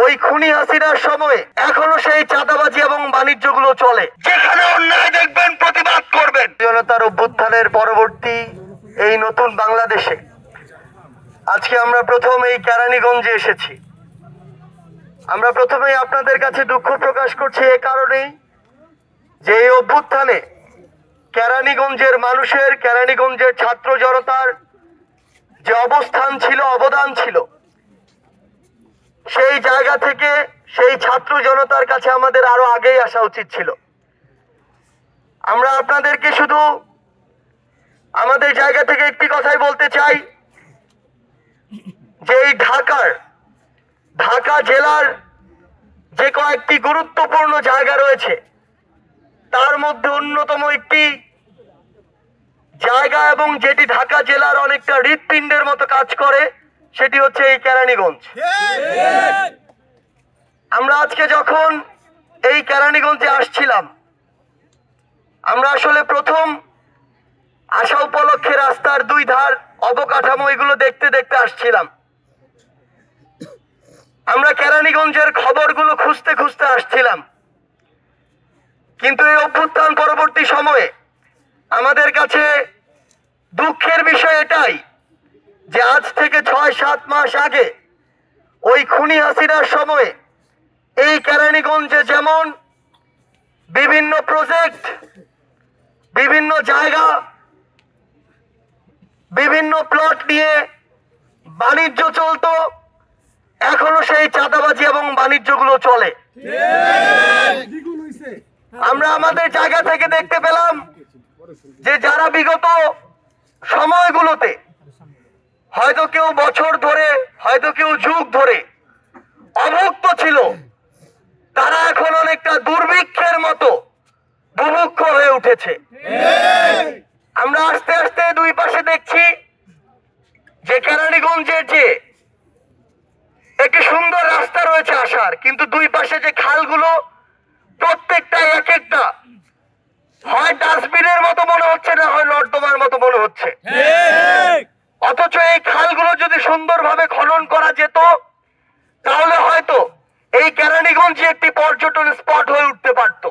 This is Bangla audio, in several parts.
ওই খুনি হাসিনার সময়ে এখনো সেই চাঁদাবাজি এবং বাণিজ্যগুলো চলে। যেখানে অন্যায় দেখবেন প্রতিবাদ করবেন। জনতার অভ্যুত্থানের পরবর্তী এই নতুন বাংলাদেশে আজকে আমরা প্রথম এই কেরানীগঞ্জে এসেছি। আমরা প্রথমেই আপনাদের কাছে দুঃখ প্রকাশ করছি এ কারণেই যে এই অভ্যুত্থানে কেরানীগঞ্জের মানুষের, কেরানীগঞ্জের ছাত্র জনতার যে অবস্থান ছিল, অবদান ছিল, সেই জায়গা থেকে সেই ছাত্র জনতার কাছে আমাদের আরো আগেই আসা উচিত ছিল। আমরা আপনাদেরকে শুধু আমাদের জায়গা থেকে একটি কথাই বলতে চাই যে এই ঢাকা জেলার যে কয়েকটি গুরুত্বপূর্ণ জায়গা রয়েছে তার মধ্যে অন্যতম একটি জায়গা এবং যেটি ঢাকা জেলার অনেকটা হৃৎপিণ্ডের মতো কাজ করে সেটি হচ্ছে এই কেরানীগঞ্জ। আমরা আজকে যখন এই কেরানীগঞ্জে আসছিলাম, আমরা আসলে প্রথম আসা উপলক্ষে রাস্তার দুই ধার অবকাঠামো এগুলো দেখতে দেখতে আসছিলাম। আমরা কেরানীগঞ্জের খবরগুলো খুঁজতে খুঁজতে আসছিলাম, কিন্তু এই অভ্যুত্থান পরবর্তী সময়ে আমাদের কাছে দুঃখের বিষয় এটাই যে আজ থেকে ৬-৭ মাস আগে ওই খুনি হাসিনার সময়ে এই কেরানীগঞ্জে যেমন বিভিন্ন প্রজেক্ট, বিভিন্ন জায়গা, বিভিন্ন প্লট নিয়ে বাণিজ্য চলতো, এখনো সেই চাঁদাবাজি এবং বাণিজ্যগুলো চলে। আমরা আমাদের জায়গা থেকে দেখতে পেলাম যে যারা বিগত সময়গুলোতে হয়তো কেউ বছর ধরে, হয়তো কেউ যুগ ধরে অভুক্ত ছিল, তারা এখন অনেকটা দুর্ভিক্ষের মতো বুভুক্ষ হয়ে উঠেছে। আমরা আস্তে আস্তে দুই পাশে দেখছি যে কেরানীগঞ্জের যে একটি সুন্দর রাস্তা রয়েছে আসার, কিন্তু দুই পাশে যে খালগুলো প্রত্যেকটা এক একটা হয় ডাস্টবিনের মতো মনে হচ্ছে, না হয় নর্দমার মতো মনে হচ্ছে। অথচ এই খালগুলো যদি সুন্দরভাবে খনন করা যেত তাহলে হয়তো এই কেরানীগঞ্জ একটি পর্যটন স্পট হয়ে উঠতে পারত।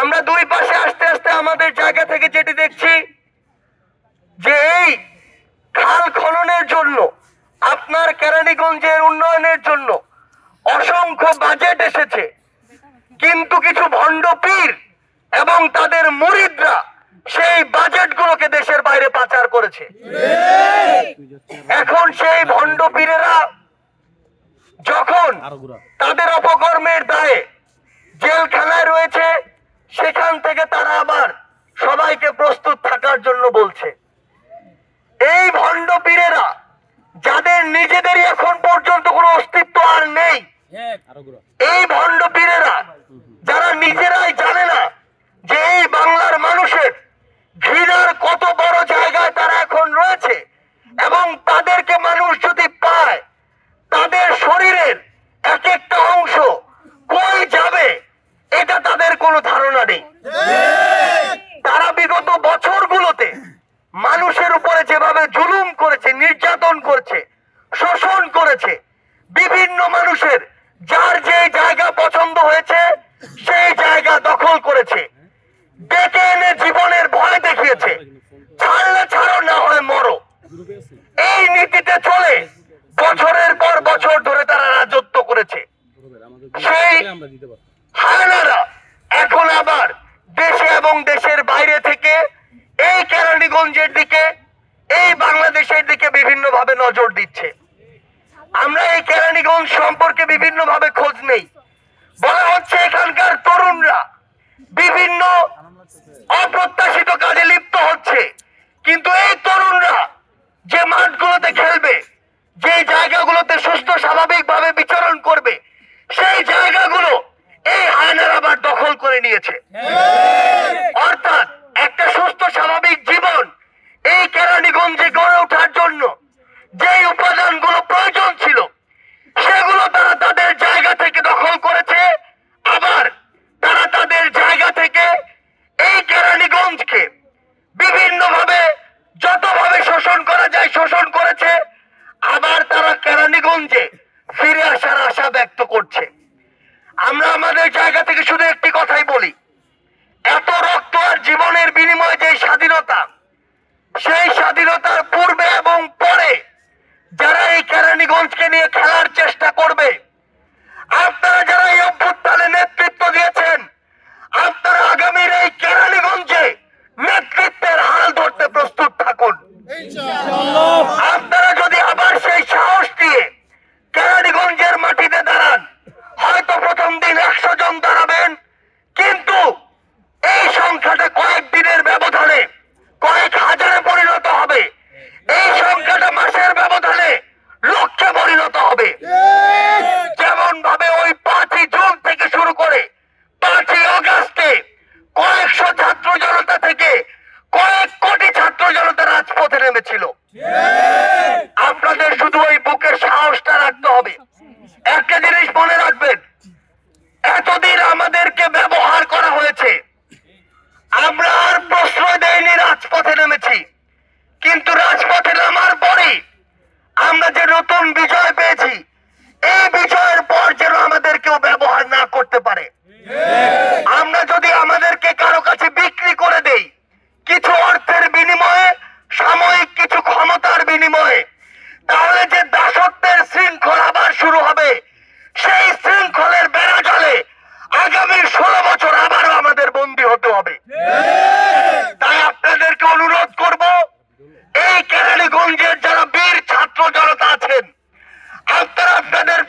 আমরা দুই পাশে আস্তে আস্তে আমাদের জায়গা থেকে যেটি দেখছি যে এই খাল খননের জন্য, আপনার কেরানীগঞ্জের উন্নয়নের জন্য অসংখ্য বাজেট এসেছে, কিন্তু কিছু ভণ্ড পীর এবং তাদের মুরিদরা সেই বাজেটগুলোকে দেশের বাইরে পাচার করেছে। এখন সেই ভণ্ড পীরেরা যখন তাদের অপকর্মের দায়ে জেলখানায় রয়েছে, সেখান থেকে তারা আবার সবাইকে প্রস্তুত থাকার জন্য বলছে। এই ভণ্ড পীরেরা যাদের নিজেদেরই এখন পর্যন্ত কোনো অস্তিত্ব আর নেই, এই ভণ্ড পীরেরা যারা নিজেরাই জানে না যে এই বাংলার মানুষের ঘৃণার কত বড় জায়গায় তারা এখন রয়েছে, এবং তাদেরকে মানুষ যদি পায়, তাদের শরীরের এক একটা অংশ কই যাবে এটা তাদের কোনো ধারণা নেই। তারা বিগত বছরগুলোতে মানুষের উপরে যেভাবে জুলুম করেছে, নির্যাতন করেছে, শোষণ করেছে, বিভিন্ন মানুষের যার যে জায়গা পছন্দ হয়েছে সেই জায়গা দখল করেছে, ডেকে এনে জীবনের ভয় দেখিয়েছে, ছাড়লে ছাড়ো, না হয় মরো, এই নীতিতে চলে বছরের পর বছর ধরে তারা রাজত্ব করেছে। সেই হায়নারা এখন আবার দেশে এবং দেশের বাইরে থেকে এই কেরানীগঞ্জের দিকে, এই বাংলাদেশের দিকে বিভিন্ন ভাবে নজর দিচ্ছে। আমরা এই কেরানীগঞ্জ সম্পর্কে বিভিন্ন ভাবে খোঁজ নেই। বলা হচ্ছে এখানকার তরুণরা বিভিন্ন অপ্রত্যাশিত কাজে লিপ্ত হচ্ছে, কিন্তু এই তরুণরা যে মাঠগুলোতে খেলবে, যে জায়গাগুলোতে সুস্থ স্বাভাবিক ভাবে বিচরণ করবে, সেই জায়গাগুলো এই হায়নার আবার দখল করে নিয়েছে। অর্থাৎ একটা সুস্থ স্বাভাবিক জীবন এই কেরানীগঞ্জে গড়ে ওঠার জন্য যে উপাদানগুলো প্রয়োজন ছিল সেগুলো তারা তাদের জায়গা থেকে দখল করেছে, আবার তারা তাদের জায়গা থেকে এই কেরানীগঞ্জকে বিভিন্নভাবে যতভাবে শোষণ করা যায় শোষণ করেছে, আবার তারা কেরানীগঞ্জে ফিরে আসার তারা ব্যক্ত করছে। আমরা আমাদের জায়গা থেকে শুধু একটি কথাই বলি, এত রক্ত আর জীবনের বিনিময়ে যে স্বাধীনতা, সেই স্বাধীনতার পূর্বে এবং পরে যারা এই কেরানীগঞ্জকে নিয়ে খেলার চেষ্টা করবে, আপনারা যারা এই অভ্যুত্থানে নেতৃত্ব দিয়েছেন, আপনারা আগামীর এই কেরানীগঞ্জে নেতৃত্বের হাল ধরতে প্রস্তুত থাকুন। আপনারা যদি আবার সেই সাহস দিয়ে কেরানীগঞ্জের মাটিতে দাঁড়ান, হয়তো প্রথম দিন 100 জন দাঁড়াবেন, কিন্তু এই সংখ্যাটা কয়েকদিনের ব্যবধানে কয়েক হাজারে পরিণত হবে, এই সংখ্যাটা মাসের ব্যবধানে লক্ষে পরিণত হবে। যেমন ভাবে ওই 5ই জুন থেকে শুরু করে 5ই অগাস্টে কয়েকশো ছাত্র জনতা থেকে কয়েক কোটি ছাত্র জনতা রাজপথে নেমেছিল। আপনাদের শুধু ওই বুকের সাহসটা রাখতে হবে। একটা জিনিস মনে রাখবেন, এতদিন আমাদেরকে ব্যবহার করা হয়েছে, আমরা আর প্রশ্রয় দেয়নি, রাজপথে নেমেছি, কিন্তু রাজপথে নামার পরে আমরা যে নতুন বিজয় পেয়েছি, এই বিজয়ের পর যেন আমাদের কেউ ব্যবহার না করতে পারে। আমরা যদি আমাদেরকে কারো কাছে বিক্রি করে দেই কিছু অর্থের বিনিময়ে, সাময়িক কিছু ক্ষমতার বিনিময়ে, তাহলে যে দাসত্বের শৃঙ্খল আবার শুরু হবে, সেই শৃঙ্খলের বেড়া জালে আগামী 16 বছর আবারও আমাদের বন্দী হতে হবে। তাই আপনাদেরকে অনুরোধ করব, এই কেরানীগঞ্জের যারা বীর ছাত্র জনতা আছেন, আপনারা আপনাদের